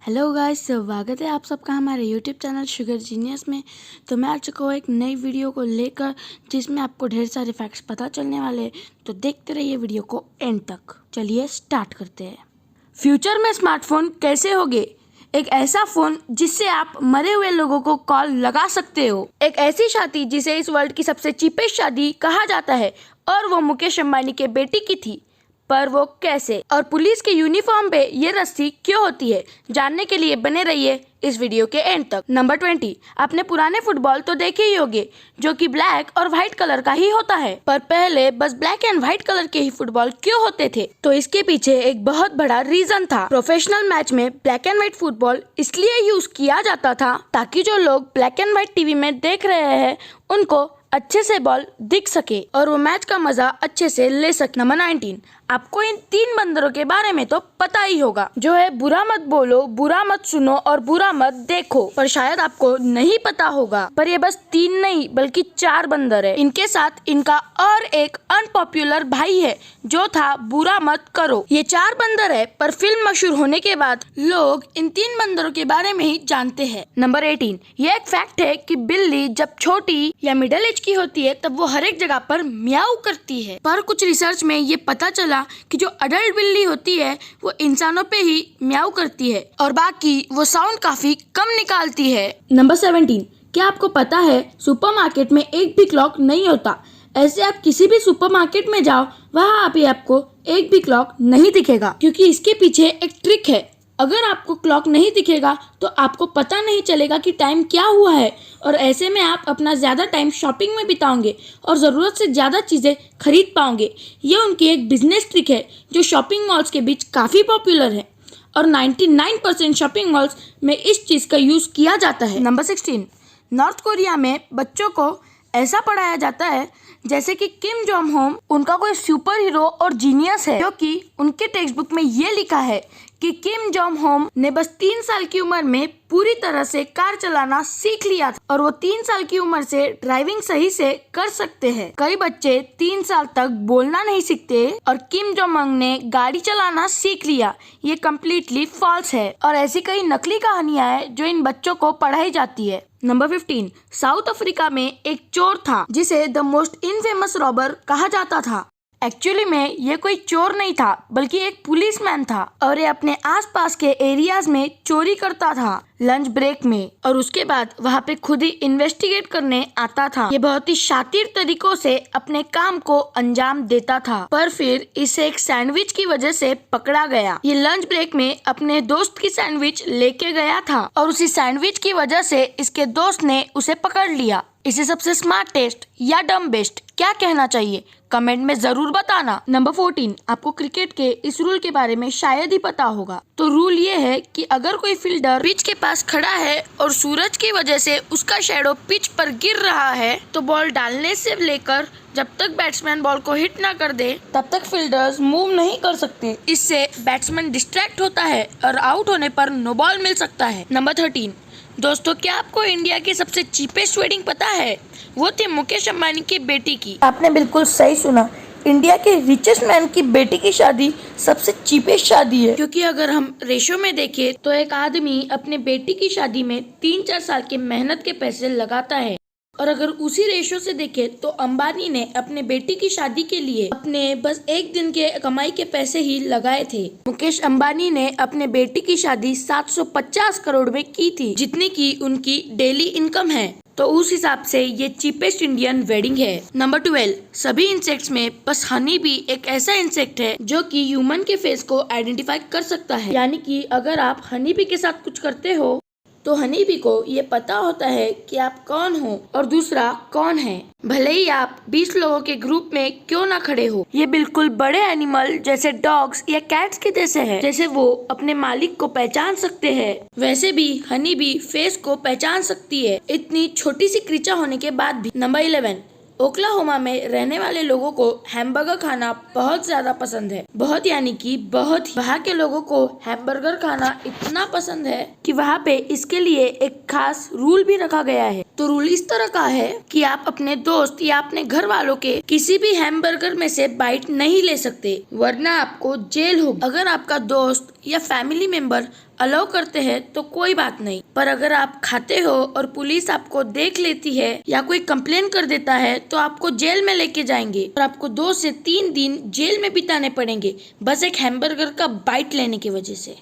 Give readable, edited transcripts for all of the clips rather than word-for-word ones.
Hello guys, स्वागत है आप सबका हमारे यूट्यूब चैनल शुगर जीनियस में। तो मैं आ चुका हूँ एक नई वीडियो को लेकर जिसमें आपको ढेर सारे फैक्ट्स पता चलने वाले हैं। तो देखते रहिए वीडियो को एंड तक। चलिए स्टार्ट करते हैं। फ्यूचर में स्मार्टफोन कैसे होंगे? एक ऐसा फोन जिससे आप मरे हुए लोगों को कॉल लगा सकते हो। एक ऐसी शादी जिसे इस वर्ल्ड की सबसे चीपेस्ट शादी कहा जाता है और वो मुकेश अंबानी के बेटी की थी। पर वो कैसे? और पुलिस के यूनिफॉर्म पे ये रस्सी क्यों होती है? जानने के लिए बने रहिए इस वीडियो के एंड तक। नंबर 20, आपने पुराने फुटबॉल तो देखे ही होंगे जो कि ब्लैक और व्हाइट कलर का ही होता है। पर पहले बस ब्लैक एंड व्हाइट कलर के ही फुटबॉल क्यों होते थे? तो इसके पीछे एक बहुत बड़ा रीजन था। प्रोफेशनल मैच में ब्लैक एंड व्हाइट फुटबॉल इसलिए यूज किया जाता था ताकि जो लोग ब्लैक एंड व्हाइट टीवी में देख रहे हैं उनको अच्छे से बॉल दिख सके और वो मैच का मजा अच्छे से ले सके। नंबर 19, आपको इन 3 बंदरों के बारे में तो पता ही होगा, जो है बुरा मत बोलो, बुरा मत सुनो और बुरा मत देखो। पर शायद आपको नहीं पता होगा, पर ये बस 3 नहीं बल्कि 4 बंदर है। इनके साथ इनका और एक अनपॉपुलर भाई है जो था बुरा मत करो। ये 4 बंदर है, पर फिल्म मशहूर होने के बाद लोग इन 3 बंदरों के बारे में ही जानते हैं। नंबर 18, ये एक फैक्ट है कि बिल्ली जब छोटी या मिडिल एज की होती है तब वो हर एक जगह पर म्याऊ करती है। पर कुछ रिसर्च में ये पता चला कि जो अडल्ट बिल्ली होती है वो इंसानों पे ही म्याऊ करती है और बाकी वो साउंड काफी कम निकालती है। नंबर 17, क्या आपको पता है सुपरमार्केट में एक भी क्लॉक नहीं होता? ऐसे आप किसी भी सुपरमार्केट में जाओ, वहाँ पे आपको एक भी क्लॉक नहीं दिखेगा, क्योंकि इसके पीछे एक ट्रिक है। अगर आपको क्लॉक नहीं दिखेगा तो आपको पता नहीं चलेगा कि टाइम क्या हुआ है और ऐसे में आप अपना ज़्यादा टाइम शॉपिंग में बिताओगे और ज़रूरत से ज़्यादा चीज़ें खरीद पाओगे। ये उनकी एक बिजनेस ट्रिक है जो शॉपिंग मॉल्स के बीच काफ़ी पॉपुलर है और 99% शॉपिंग मॉल्स में इस चीज़ का यूज़ किया जाता है। नंबर 16, नॉर्थ कोरिया में बच्चों को ऐसा पढ़ाया जाता है जैसे कि किम जोंग होम उनका कोई सुपर हीरो और जीनियस है, क्योंकि उनके टेक्स्ट बुक में ये लिखा है कि किम जोंग होम ने बस 3 साल की उम्र में पूरी तरह से कार चलाना सीख लिया था और वो 3 साल की उम्र से ड्राइविंग सही से कर सकते हैं। कई बच्चे 3 साल तक बोलना नहीं सीखते और किम जोंग होम ने गाड़ी चलाना सीख लिया। ये कम्प्लीटली फॉल्स है और ऐसी कई नकली कहानियां हैं जो इन बच्चों को पढ़ाई जाती है। नंबर 15, साउथ अफ्रीका में एक चोर था जिसे द मोस्ट इनफेमस रॉबर कहा जाता था। एक्चुअली में ये कोई चोर नहीं था बल्कि एक पुलिसमैन था और ये अपने आसपास के एरियाज में चोरी करता था लंच ब्रेक में और उसके बाद वहाँ पे खुद ही इन्वेस्टिगेट करने आता था। ये बहुत ही शातिर तरीकों से अपने काम को अंजाम देता था, पर फिर इसे एक सैंडविच की वजह से पकड़ा गया। ये लंच ब्रेक में अपने दोस्त की सैंडविच लेके गया था और उसी सैंडविच की वजह से इसके दोस्त ने उसे पकड़ लिया। इसे सबसे स्मार्टेस्ट या डम बेस्ट क्या कहना चाहिए? कमेंट में जरूर बताना। नंबर 14, आपको क्रिकेट के इस रूल के बारे में शायद ही पता होगा। तो रूल ये है कि अगर कोई फील्डर पिच के पास खड़ा है और सूरज की वजह से उसका शैडो पिच पर गिर रहा है तो बॉल डालने से लेकर जब तक बैट्समैन बॉल को हिट ना कर दे तब तक फील्डर्स मूव नहीं कर सकते। इससे बैट्समैन डिस्ट्रैक्ट होता है और आउट होने पर नो बॉल मिल सकता है। नंबर 13, दोस्तों, क्या आपको इंडिया की सबसे चीपेस्ट वेडिंग पता है? वो थी मुकेश अंबानी की बेटी की। आपने बिल्कुल सही सुना, इंडिया के रिचेस्ट मैन की बेटी की शादी सबसे चीपेस्ट शादी है, क्योंकि अगर हम रेशो में देखें तो एक आदमी अपने बेटी की शादी में 3-4 साल के मेहनत के पैसे लगाता है और अगर उसी रेशो से देखें तो अंबानी ने अपने बेटी की शादी के लिए अपने बस एक दिन के कमाई के पैसे ही लगाए थे। मुकेश अंबानी ने अपने बेटी की शादी 750 करोड़ में की थी, जितनी की उनकी डेली इनकम है। तो उस हिसाब से ये चीपेस्ट इंडियन वेडिंग है। नंबर 12, सभी इंसेक्ट्स में बस हनी भी एक ऐसा इंसेक्ट है जो कि ह्यूमन के फेस को आइडेंटिफाई कर सकता है, यानी कि अगर आप हनी बी के साथ कुछ करते हो तो हनी बी को ये पता होता है कि आप कौन हो और दूसरा कौन है, भले ही आप 20 लोगों के ग्रुप में क्यों ना खड़े हो। ये बिल्कुल बड़े एनिमल जैसे डॉग्स या कैट्स के जैसे है। जैसे वो अपने मालिक को पहचान सकते हैं वैसे भी हनी बी फेस को पहचान सकती है, इतनी छोटी सी क्रीचर होने के बाद भी। नंबर 11, ओक्लाहोमा में रहने वाले लोगों को हैमबर्गर खाना बहुत ज्यादा पसंद है। बहुत यानी कि बहुत ही। वहाँ के लोगों को हैमबर्गर खाना इतना पसंद है कि वहाँ पे इसके लिए एक खास रूल भी रखा गया है तो रूल इस तरह का है कि आप अपने दोस्त या अपने घर वालों के किसी भी हैमबर्गर में से बाइट नहीं ले सकते, वरना आपको जेल होगी। अगर आपका दोस्त या फैमिली मेंबर अलाउ करते हैं तो कोई बात नहीं, पर अगर आप खाते हो और पुलिस आपको देख लेती है या कोई कंप्लेन कर देता है तो आपको जेल में लेके जाएंगे और आपको 2 से 3 दिन जेल में बिताने पड़ेंगे, बस एक हैमबर्गर का बाइट लेने की वजह से।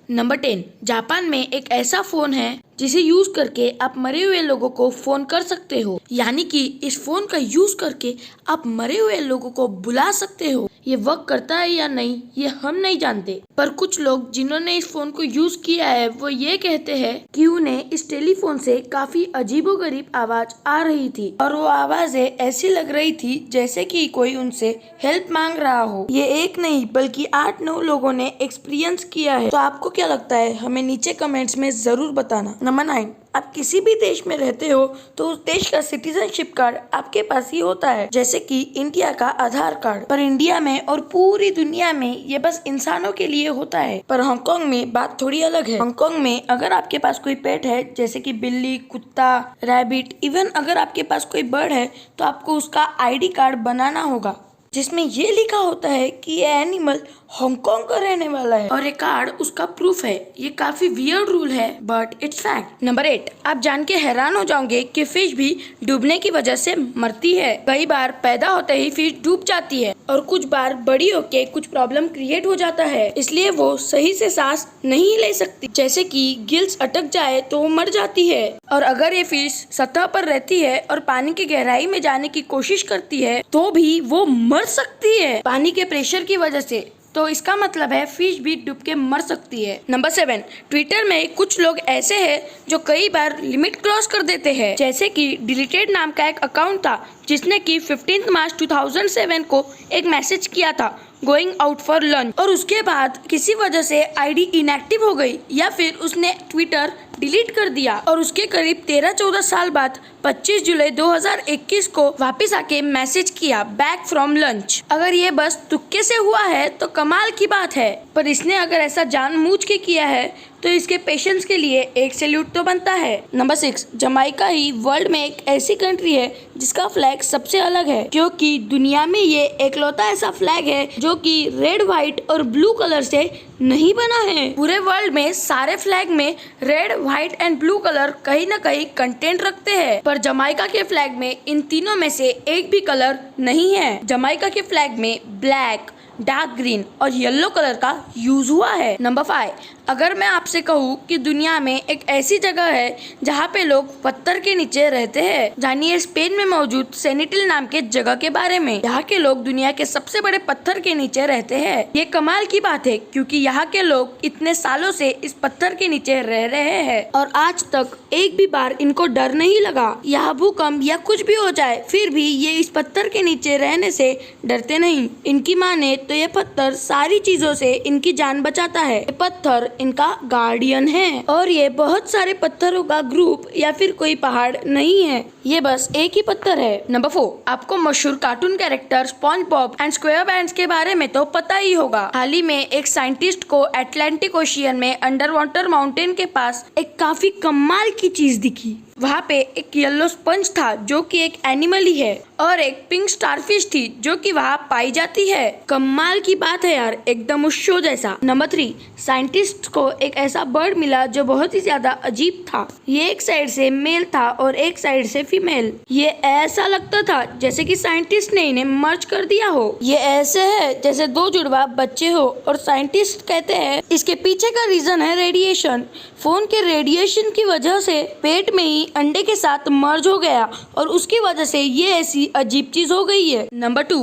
नंबर 10, जापान में एक ऐसा फोन है जिसे यूज करके आप मरे हुए लोगों को फोन कर सकते हो, यानी कि इस फोन का यूज करके आप मरे हुए लोगों को बुला सकते हो। ये वर्क करता है या नहीं ये हम नहीं जानते, पर कुछ लोग जिन्होंने इस फोन को यूज किया है वो ये कहते हैं कि उन्हें इस टेलीफोन से काफी अजीबोगरीब आवाज आ रही थी और वो आवाजें ऐसी लग रही थी जैसे कि कोई उनसे हेल्प मांग रहा हो। ये एक नहीं बल्कि 8-9 लोगों ने एक्सपीरियंस किया है। तो आपको क्या लगता है, हमें नीचे कमेंट्स में जरूर बताना। नंबर 9, आप किसी भी देश में रहते हो तो उस देश का सिटीजनशिप कार्ड आपके पास ही होता है, जैसे कि इंडिया का आधार कार्ड। पर इंडिया में और पूरी दुनिया में ये बस इंसानों के लिए होता है, पर हांगकांग में बात थोड़ी अलग है। हांगकांग में अगर आपके पास कोई पेट है जैसे कि बिल्ली, कुत्ता, रैबिट, इवन अगर आपके पास कोई बर्ड है तो आपको उसका ID कार्ड बनाना होगा जिसमें ये लिखा होता है कि ये एनिमल हांगकांग का रहने वाला है और ये कार्ड उसका प्रूफ है। ये काफी वियर्ड रूल है बट इट्स फैक्ट। नंबर 8, आप जान के हैरान हो जाओगे कि फिश भी डूबने की वजह से मरती है। कई बार पैदा होते ही फिश डूब जाती है और कुछ बार बड़ी होके कुछ प्रॉब्लम क्रिएट हो जाता है, इसलिए वो सही से सांस नहीं ले सकती, जैसे कि गिल्स अटक जाए तो वो मर जाती है। और अगर ये फिश सतह पर रहती है और पानी की गहराई में जाने की कोशिश करती है तो भी वो मर सकती है पानी के प्रेशर की वजह से। तो इसका मतलब है फिश भी डूब के मर सकती है। नंबर 7, ट्विटर में कुछ लोग ऐसे हैं जो कई बार लिमिट क्रॉस कर देते हैं, जैसे कि डिलीटेड नाम का एक अकाउंट था जिसने कि 15 मार्च 2007 को एक मैसेज किया था गोइंग आउट फॉर लंच, और उसके बाद किसी वजह से ID इनएक्टिव हो गई या फिर उसने ट्विटर डिलीट कर दिया और उसके करीब 13-14 साल बाद 25 जुलाई 2021 को वापस आके मैसेज किया बैक फ्रॉम लंच। अगर ये बस तुक्के से हुआ है तो कमाल की बात है, पर इसने अगर ऐसा जानबूझ के किया है तो इसके पेशेंस के लिए एक सैल्यूट तो बनता है। नंबर 6, जमाइका ही वर्ल्ड में एक ऐसी कंट्री है जिसका फ्लैग सबसे अलग है, क्योंकि दुनिया में ये एकलौता ऐसा फ्लैग है जो कि रेड, व्हाइट और ब्लू कलर से नहीं बना है। पूरे वर्ल्ड में सारे फ्लैग में red, white and blue colour कहीं न कहीं कंटेंट रखते हैं, पर जमाइका के फ्लैग में इन तीनों में से एक भी कलर नहीं है। जमाइका के फ्लैग में ब्लैक, डार्क ग्रीन और येलो कलर का यूज हुआ है। नंबर 5, अगर मैं आपसे कहूँ कि दुनिया में एक ऐसी जगह है जहाँ पे लोग पत्थर के नीचे रहते हैं, जानिए स्पेन में मौजूद सेनेटिल नाम के जगह के बारे में। यहाँ के लोग दुनिया के सबसे बड़े पत्थर के नीचे रहते हैं। ये कमाल की बात है क्योंकि यहाँ के लोग इतने सालों से इस पत्थर के नीचे रह रहे हैं और आज तक एक भी बार इनको डर नहीं लगा। यहाँ भूकंप या कुछ भी हो जाए फिर भी ये इस पत्थर के नीचे रहने से डरते नहीं। इनकी माने तो ये पत्थर सारी चीजों से इनकी जान बचाता है। ये पत्थर इनका गार्डियन है और ये बहुत सारे पत्थरों का ग्रुप या फिर कोई पहाड़ नहीं है, ये बस एक ही पत्थर है। नंबर 4, आपको मशहूर cartoon character SpongeBob and SquarePants के बारे में तो पता ही होगा। हाल ही में एक साइंटिस्ट को अटलांटिक ओशियन में अंडर वाटर माउंटेन के पास एक काफी कमाल की चीज दिखी। वहाँ पे एक येलो स्पंज था जो कि एक एनिमल ही है और एक पिंक स्टारफिश थी जो कि वहाँ पाई जाती है। कमाल की बात है यार, एकदम उस शो जैसा। नंबर 3, साइंटिस्ट को एक ऐसा बर्ड मिला जो बहुत ही ज्यादा अजीब था। ये एक साइड से मेल था और एक साइड से फीमेल। ये ऐसा लगता था जैसे कि साइंटिस्ट ने इन्हें मर्ज कर दिया हो। ये ऐसे है जैसे 2 जुड़वा बच्चे हो और साइंटिस्ट कहते हैं इसके पीछे का रीजन है रेडिएशन। फोन के रेडिएशन की वजह से पेट में ही अंडे के साथ मर्ज हो गया और उसकी वजह से ये ऐसी अजीब चीज हो गई है। नंबर 2,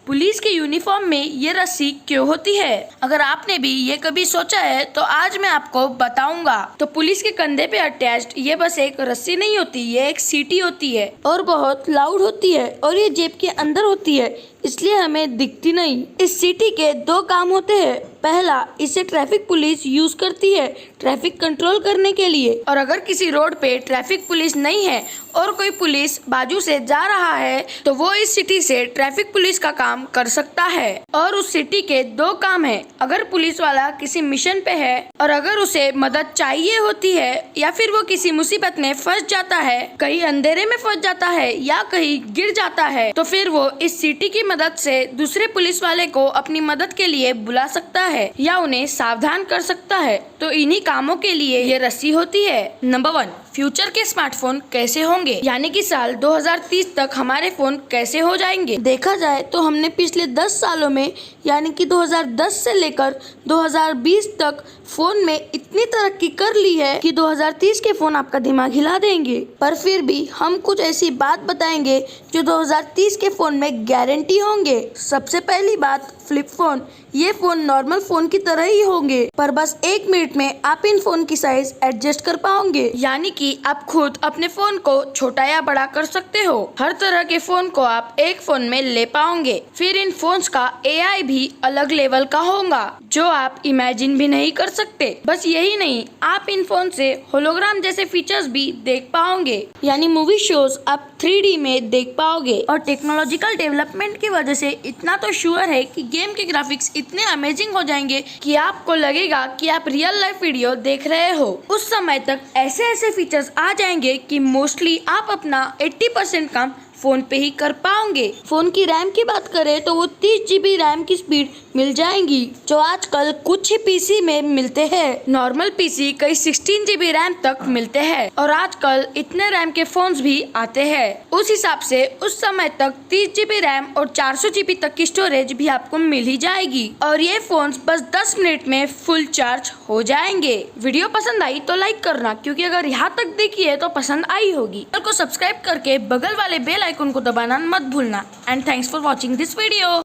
पुलिस के यूनिफॉर्म में ये रस्सी क्यों होती है? अगर आपने भी ये कभी सोचा है तो आज मैं आपको बताऊंगा। तो पुलिस के कंधे पे अटैच्ड ये बस एक रस्सी नहीं होती, ये एक सीटी होती है और बहुत लाउड होती है और ये जेब के अंदर होती है। इसलिए हमें दिखती नहीं। इस सिटी के दो काम होते हैं। पहला, इसे ट्रैफिक पुलिस यूज करती है ट्रैफिक कंट्रोल करने के लिए, और अगर किसी रोड पे ट्रैफिक पुलिस नहीं है और कोई पुलिस बाजू से जा रहा है तो वो इस सिटी से ट्रैफिक पुलिस का काम कर सकता है। और उस सिटी के दो काम है। अगर पुलिस वाला किसी मिशन पे है और अगर उसे मदद चाहिए होती है या फिर वो किसी मुसीबत में फंस जाता है, कहीं अंधेरे में फंस जाता है या कहीं गिर जाता है, तो फिर वो इस सिटी की मदद से दूसरे पुलिस वाले को अपनी मदद के लिए बुला सकता है या उन्हें सावधान कर सकता है। तो इन्हीं कामों के लिए ये रस्सी होती है। नंबर 1, फ्यूचर के स्मार्टफोन कैसे होंगे, यानी कि साल 2030 तक हमारे फोन कैसे हो जाएंगे। देखा जाए तो हमने पिछले 10 सालों में यानी कि 2010 से लेकर 2020 तक फोन में इतनी तरक्की कर ली है कि 2030 के फोन आपका दिमाग हिला देंगे। पर फिर भी हम कुछ ऐसी बात बताएंगे जो 2030 के फोन में गारंटी होंगे। सबसे पहली बात, फ्लिप फोन। ये फोन नॉर्मल फोन की तरह ही होंगे, पर बस 1 मिनट में आप इन फोन की साइज एडजस्ट कर पाओगे, यानी कि आप खुद अपने फोन को छोटा या बड़ा कर सकते हो। हर तरह के फोन को आप एक फोन में ले पाओगे। फिर इन फोन्स का AI भी अलग लेवल का होगा जो आप इमेजिन भी नहीं कर सकते। बस यही नहीं, आप इन फोन से होलोग्राम जैसे फीचर्स भी देख पाओगे, यानी मूवी शोज आप 3D में देख पाओगे। और टेक्नोलॉजिकल डेवलपमेंट की वजह से इतना तो श्योर है कि गेम के ग्राफिक्स इतने अमेजिंग हो जाएंगे कि आपको लगेगा कि आप रियल लाइफ वीडियो देख रहे हो। उस समय तक ऐसे ऐसे फीचर्स आ जाएंगे कि मोस्टली आप अपना 80% काम फोन पे ही कर पाओगे। फोन की रैम की बात करें तो वो 30 GB रैम की स्पीड मिल जाएंगी, जो आजकल कुछ ही पीसी में मिलते हैं। नॉर्मल पीसी कई 16 GB रैम तक मिलते हैं और आजकल इतने रैम के फोन्स भी आते हैं। उस हिसाब से उस समय तक 30 GB रैम और 400 GB तक की स्टोरेज भी आपको मिल ही जाएगी और ये फोन्स बस 10 मिनट में फुल चार्ज हो जाएंगे। वीडियो पसंद आई तो लाइक करना, क्योंकि अगर यहाँ तक देखी है तो पसंद आई होगी। चैनल को सब्सक्राइब करके बगल वाले बेल आइकन को दबाना मत भूलना। And thanks for watching this video.